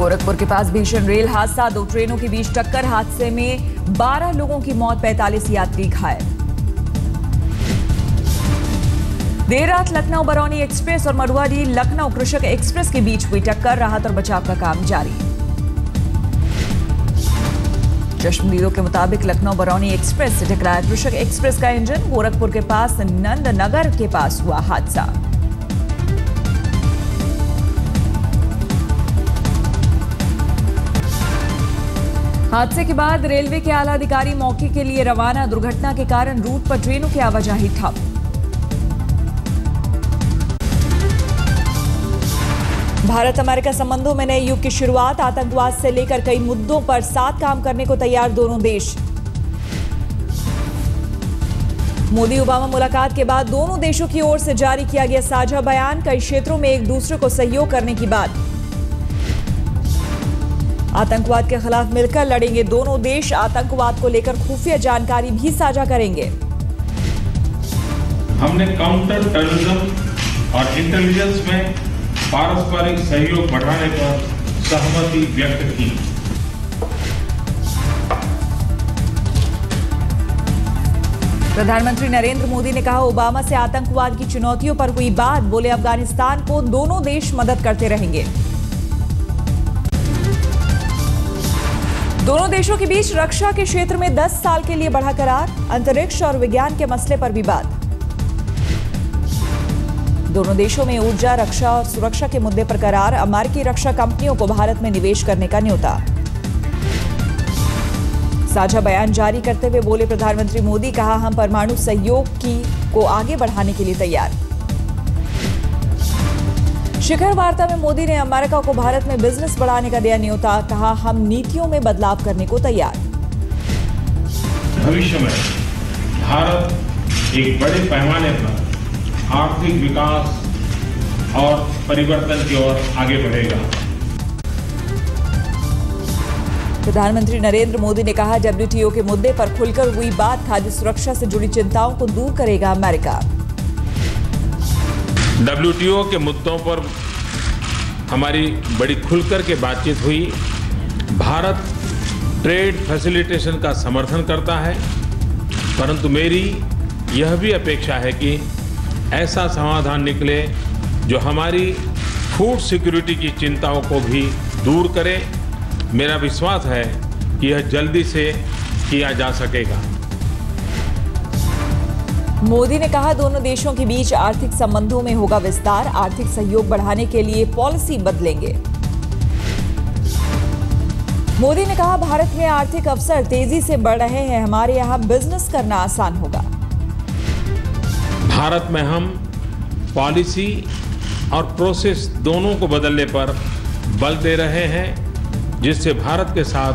गोरखपुर के पास भीषण रेल हादसा, 2 ट्रेनों के बीच टक्कर, हादसे में 12 लोगों की मौत, 45 यात्री घायल। देर रात लखनऊ बरौनी एक्सप्रेस और मड़ुआरी लखनऊ कृषक एक्सप्रेस के बीच हुई टक्कर, राहत और बचाव का काम जारी। चश्मदीदों के मुताबिक लखनऊ बरौनी एक्सप्रेस से टकराया कृषक एक्सप्रेस का इंजन, गोरखपुर के पास नंदनगर के पास हुआ हादसा। हादसे के बाद रेलवे के आला अधिकारी मौके के लिए रवाना, दुर्घटना के कारण रूट पर ट्रेनों की आवाजाही ठप। भारत अमेरिका संबंधों में नए युग की शुरुआत, आतंकवाद से लेकर कई मुद्दों पर साथ काम करने को तैयार दोनों देश। मोदी ओबामा मुलाकात के बाद दोनों देशों की ओर से जारी किया गया साझा बयान, कई क्षेत्रों में एक दूसरे को सहयोग करने की बात। आतंकवाद के खिलाफ मिलकर लड़ेंगे दोनों देश, आतंकवाद को लेकर खुफिया जानकारी भी साझा करेंगे। हमने काउंटर टेररिज्म और इंटेलिजेंस में पारस्परिक सहयोग बढ़ाने पर सहमति व्यक्त की। प्रधानमंत्री नरेंद्र मोदी ने कहा, ओबामा से आतंकवाद की चुनौतियों पर हुई बात, बोले अफगानिस्तान को दोनों देश मदद करते रहेंगे। दोनों देशों के बीच रक्षा के क्षेत्र में 10 साल के लिए बढ़ा करार, अंतरिक्ष और विज्ञान के मसले पर भी बात। दोनों देशों में ऊर्जा, रक्षा और सुरक्षा के मुद्दे पर करार, अमेरिकी रक्षा कंपनियों को भारत में निवेश करने का न्योता। साझा बयान जारी करते हुए बोले प्रधानमंत्री मोदी, कहा हम परमाणु सहयोग को आगे बढ़ाने के लिए तैयार। शिखर वार्ता में मोदी ने अमेरिका को भारत में बिजनेस बढ़ाने का दिया न्योता, कहा हम नीतियों में बदलाव करने को तैयार। भविष्य में भारत एक बड़े पैमाने पर आर्थिक विकास और परिवर्तन की ओर आगे बढ़ेगा। प्रधानमंत्री नरेंद्र मोदी ने कहा, WTO के मुद्दे पर खुलकर हुई बात, खाद्य सुरक्षा से जुड़ी चिंताओं को दूर करेगा अमेरिका। WTO के मुद्दों पर हमारी बड़ी खुलकर के बातचीत हुई। भारत ट्रेड फैसिलिटेशन का समर्थन करता है, परंतु मेरी यह भी अपेक्षा है कि ऐसा समाधान निकले जो हमारी फूड सिक्योरिटी की चिंताओं को भी दूर करे। मेरा विश्वास है कि यह जल्दी से किया जा सकेगा। मोदी ने कहा, दोनों देशों के बीच आर्थिक संबंधों में होगा विस्तार, आर्थिक सहयोग बढ़ाने के लिए पॉलिसी बदलेंगे। मोदी ने कहा, भारत में आर्थिक अवसर तेजी से बढ़ रहे हैं, हमारे यहां बिजनेस करना आसान होगा। भारत में हम पॉलिसी और प्रोसेस दोनों को बदलने पर बल दे रहे हैं, जिससे भारत के साथ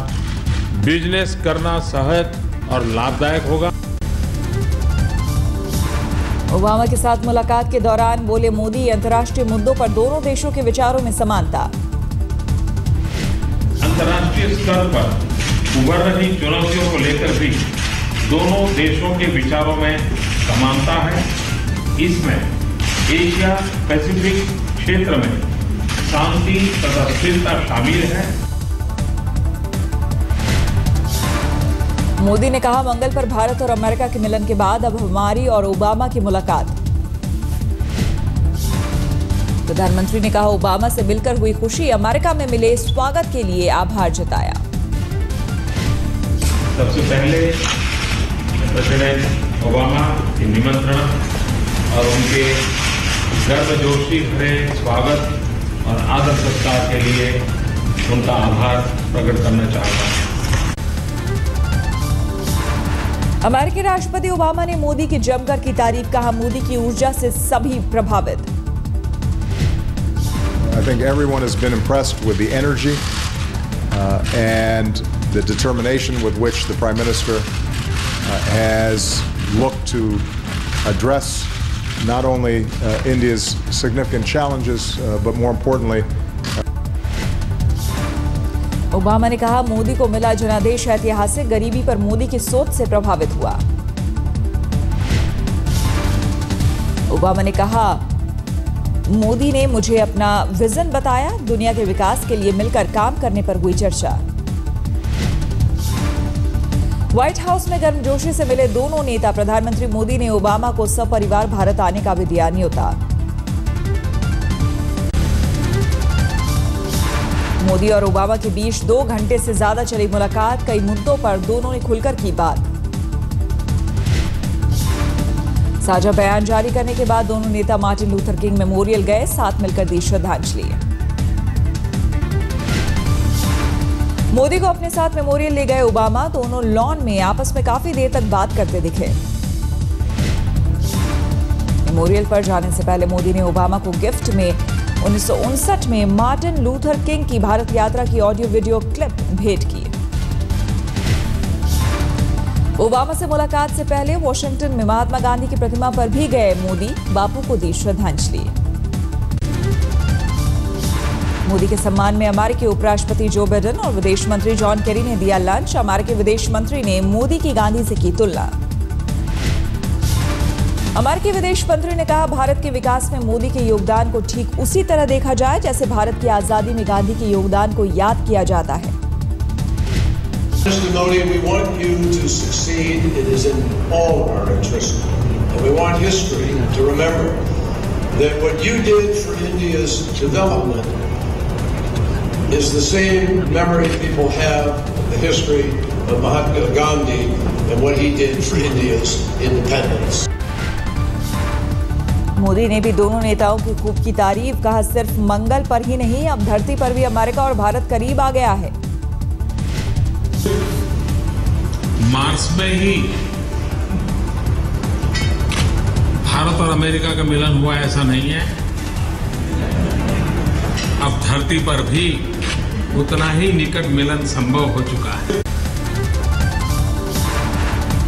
बिजनेस करना सहज और लाभदायक होगा। ओबामा के साथ मुलाकात के दौरान बोले मोदी, अंतर्राष्ट्रीय मुद्दों पर दोनों देशों के विचारों में समानता। अंतर्राष्ट्रीय स्तर पर उभर रही चुनौतियों को लेकर भी दोनों देशों के विचारों में समानता है। इसमें एशिया पैसिफिक क्षेत्र में शांति तथा स्थिरता शामिल है। मोदी ने कहा, मंगल पर भारत और अमेरिका के मिलन के बाद अब हमारी और ओबामा की मुलाकात। प्रधानमंत्री ने कहा, ओबामा से मिलकर हुई खुशी, अमेरिका में मिले स्वागत के लिए आभार जताया। सबसे पहले प्रेसिडेंट ओबामा के निमंत्रण और उनके गर्मजोशी भरे स्वागत और आदर सत्कार के लिए उनका आभार प्रकट करना चाहता हूं। अमेरिकी राष्ट्रपति ओबामा ने मोदी की जमकर की तारीफ, कहा मोदी की ऊर्जा से सभी प्रभावित। I think everyone has been impressed with the energy and the determination with which the Prime Minister has looked to address not only India's significant challenges, but more importantly, Obama ने कहा, मोदी को मिला जनादेश ऐतिहासिक, गरीबी पर मोदी की सोच से प्रभावित हुआ। ओबामा ने कहा, मोदी ने मुझे अपना विजन बताया, दुनिया के विकास के लिए मिलकर काम करने पर हुई चर्चा। व्हाइट हाउस में गर्मजोशी से मिले दोनों नेता। प्रधानमंत्री मोदी ने ओबामा को सपरिवार भारत आने का भी दिया न्योता। मोदी और ओबामा के बीच 2 घंटे से ज्यादा चली मुलाकात। कई मुद्दों पर दोनों ने खुलकर की बात। साझा बयान जारी करने के बाद दोनों नेता मार्टिन लूथर किंग मेमोरियल गए, साथ मिलकर दी श्रद्धांजलि। मोदी को अपने साथ मेमोरियल ले गए ओबामा। दोनों लॉन में आपस में काफी देर तक बात करते दिखे। मेमोरियल पर जाने से पहले मोदी ने ओबामा को गिफ्ट में 1959 में मार्टिन लूथर किंग की भारत यात्रा की ऑडियो वीडियो क्लिप भेंट की। ओबामा से मुलाकात से पहले वॉशिंगटन में महात्मा गांधी की प्रतिमा पर भी गए मोदी, बापू को दी श्रद्धांजलि। मोदी के सम्मान में अमेरिकी उपराष्ट्रपति जो बाइडेन और विदेश मंत्री जॉन केरी ने दिया लंच। अमेरिकी विदेश मंत्री ने मोदी की गांधी से की तुलना। अमेरिकी विदेश मंत्री ने कहा, भारत के विकास में मोदी के योगदान को ठीक उसी तरह देखा जाए जैसे भारत की आजादी में गांधी के योगदान को याद किया जाता है। Mr. Modi, we want you to succeed. It is in all our interest. And we want history to remember that what you did for India's development is the same memory people have of the history of Mahatma Gandhi and what he did for India's independence. Modi ने भी दोनों नेताओं की खूब की तारीफ। कहा, सिर्फ मंगल पर ही नहीं, अब धरती पर भी अमेरिका और भारत करीब आ गया है। मार्स में ही भारत और अमेरिका का मिलन हुआ, ऐसा नहीं है। अब धरती पर भी उतना ही निकट मिलन संभव हो चुका है।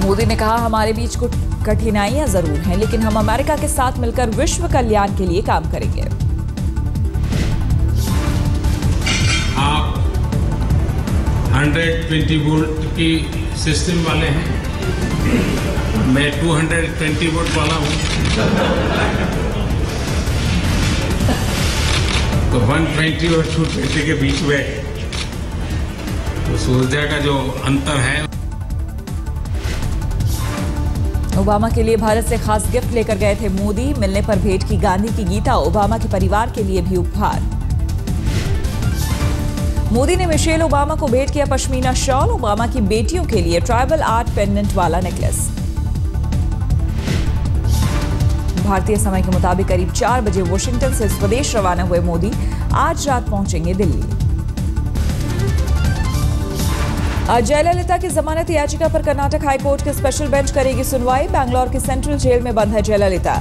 मोदी ने कहा, हमारे बीच कुछ कठिनाइयां जरूर हैं, लेकिन हम अमेरिका के साथ मिलकर विश्व कल्याण के लिए काम करेंगे। आप 120 वोल्ट की सिस्टम वाले हैं, मैं 220 वोल्ट वाला हूं। तो 120 और 220 के बीच में उस ऊर्जा का जो अंतर है। ओबामा के लिए भारत से खास गिफ्ट लेकर गए थे मोदी। मिलने पर भेंट की गांधी की गीता। ओबामा के परिवार के लिए भी उपहार। मोदी ने मिशेल ओबामा को भेंट किया पश्मीना शॉल। ओबामा की बेटियों के लिए ट्राइबल आर्ट पेंडेंट वाला नेकलेस। भारतीय समय के मुताबिक करीब 4 बजे वॉशिंगटन से स्वदेश रवाना हुए मोदी आज रात पहुंचेंगे दिल्ली। आज जयललिता की जमानत याचिका पर कर्नाटक हाईकोर्ट के स्पेशल बेंच करेगी सुनवाई। बैंगलोर के सेंट्रल जेल में बंद है जयललिता।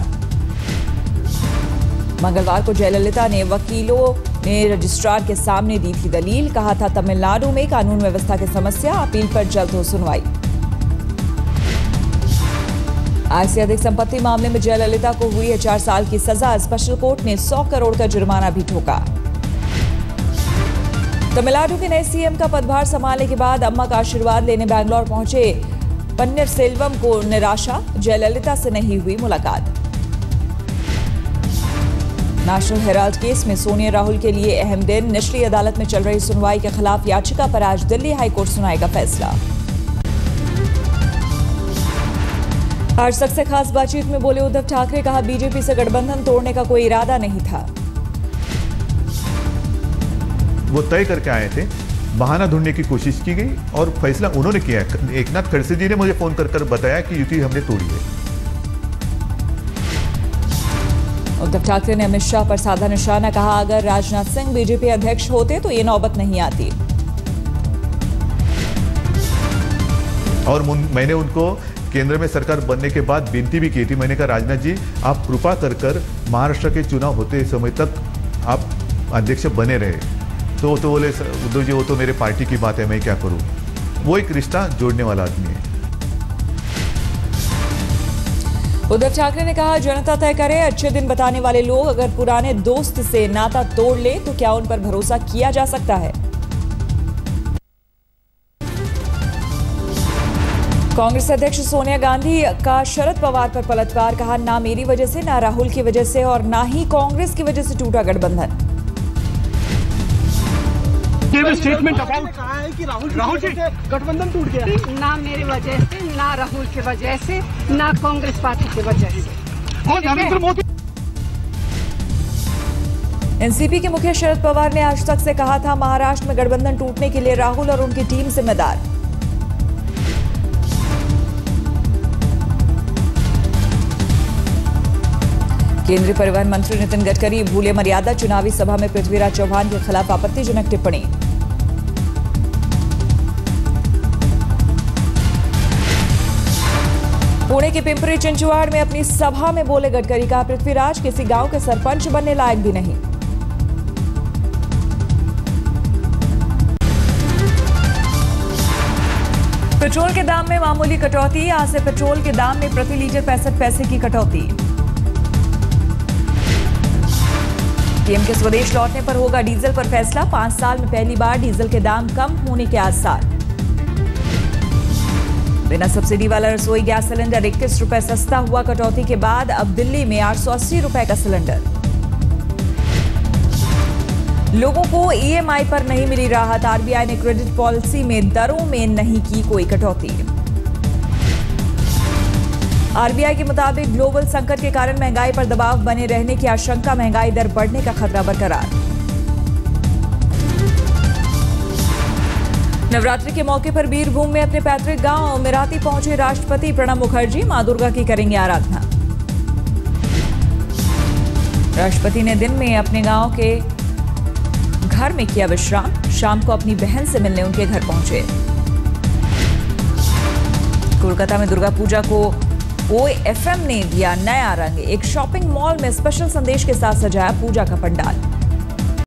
मंगलवार को जयललिता ने वकीलों ने रजिस्ट्रार के सामने दी थी दलील। कहा था, तमिलनाडु में कानून व्यवस्था की समस्या, अपील पर जल्द हो सुनवाई। आय से अधिक संपत्ति मामले में जयललिता को हुई है 4 साल की सजा। स्पेशल कोर्ट ने 100 करोड़ का जुर्माना भी ठोका। तमिलनाडु के नए सीएम का पदभार संभालने के बाद अम्मा का आशीर्वाद लेने बैंगलोर पहुंचे पन्नीरसेल्वम को निराशा। जयललिता से नहीं हुई मुलाकात। नेशनल हेराल्ड केस में सोनिया राहुल के लिए अहम दिन। निचली अदालत में चल रही सुनवाई के खिलाफ याचिका पर आज दिल्ली हाईकोर्ट सुनाएगा फैसला। आज सबसे खास बातचीत में बोले उद्धव ठाकरे। कहा, बीजेपी से गठबंधन तोड़ने का कोई इरादा नहीं था। वो तय करके आए थे, बहाना ढूंढने की कोशिश की गई और फैसला उन्होंने किया। एकनाथ खड़से जी ने मुझे फोन कर बताया कि युति हमने तोड़ी है। उद्धव ठाकरे ने अमित शाह पर साधा निशाना। कहा, अगर राजनाथ सिंह बीजेपी अध्यक्ष होते तो ये नौबत नहीं आती। और मैंने उनको केंद्र में सरकार बनने के बाद विनती भी की थी। मैंने कहा, राजनाथ जी आप कृपा कर महाराष्ट्र के चुनाव होते समय तक आप अध्यक्ष बने रहे। तो बोले, उद्धव जी वो तो मेरे पार्टी की बात है, मैं क्या करूं। वो एक रिश्ता जोड़ने वाला आदमी है। उद्धव ठाकरे ने कहा, जनता तय करे। अच्छे दिन बताने वाले लोग अगर पुराने दोस्त से नाता तोड़ ले तो क्या उन पर भरोसा किया जा सकता है। कांग्रेस अध्यक्ष सोनिया गांधी का शरद पवार पर पलटवार, कहा ना मेरी वजह से, ना राहुल की वजह से और ना ही कांग्रेस की वजह से टूटा गठबंधन। स्टेटमेंट कहा है कि राहुल से गठबंधन टूट गया, ना मेरी वजह से, ना राहुल की वजह से, ना कांग्रेस पार्टी की वजह से। और नरेंद्र मोदी। एनसीपी के मुखिया शरद पवार ने आज तक से कहा था महाराष्ट्र में गठबंधन टूटने के लिए राहुल और उनकी टीम जिम्मेदार। केंद्रीय परिवहन मंत्री नितिन गडकरी भूले मर्यादा, चुनावी सभा में पृथ्वीराज चौहान के खिलाफ आपत्तिजनक टिप्पणी। पुणे के पिंपरी चिंचवाड़ में अपनी सभा में बोले गडकरी, कहा पृथ्वीराज किसी गांव के सरपंच बनने लायक भी नहीं। पेट्रोल के दाम में मामूली कटौती, आज से पेट्रोल के दाम में प्रति लीटर 65 पैसे की कटौती। पीएम के स्वदेश लौटने पर होगा डीजल पर फैसला, 5 साल में पहली बार डीजल के दाम कम होने के आसार। बिना सब्सिडी वाला रसोई गैस सिलेंडर 21 रुपए सस्ता हुआ, कटौती के बाद अब दिल्ली में 880 रुपए का सिलेंडर। लोगों को ईएमआई पर नहीं मिली राहत, आरबीआई ने क्रेडिट पॉलिसी में दरों में नहीं की कोई कटौती। आरबीआई के मुताबिक ग्लोबल संकट के कारण महंगाई पर दबाव बने रहने की आशंका, महंगाई दर बढ़ने का खतरा बरकरार। नवरात्रि के मौके पर बीरभूम में अपने पैतृक गांव मिराती पहुंचे राष्ट्रपति प्रणब मुखर्जी, मां दुर्गा की करेंगे आराधना। राष्ट्रपति ने दिन में अपने गांव के घर में किया विश्राम, शाम को अपनी बहन से मिलने उनके घर पहुंचे। कोलकाता में दुर्गा पूजा को OFM ने दिया नया रंग, एक शॉपिंग मॉल में स्पेशल संदेश के साथ सजाया पूजा का पंडाल।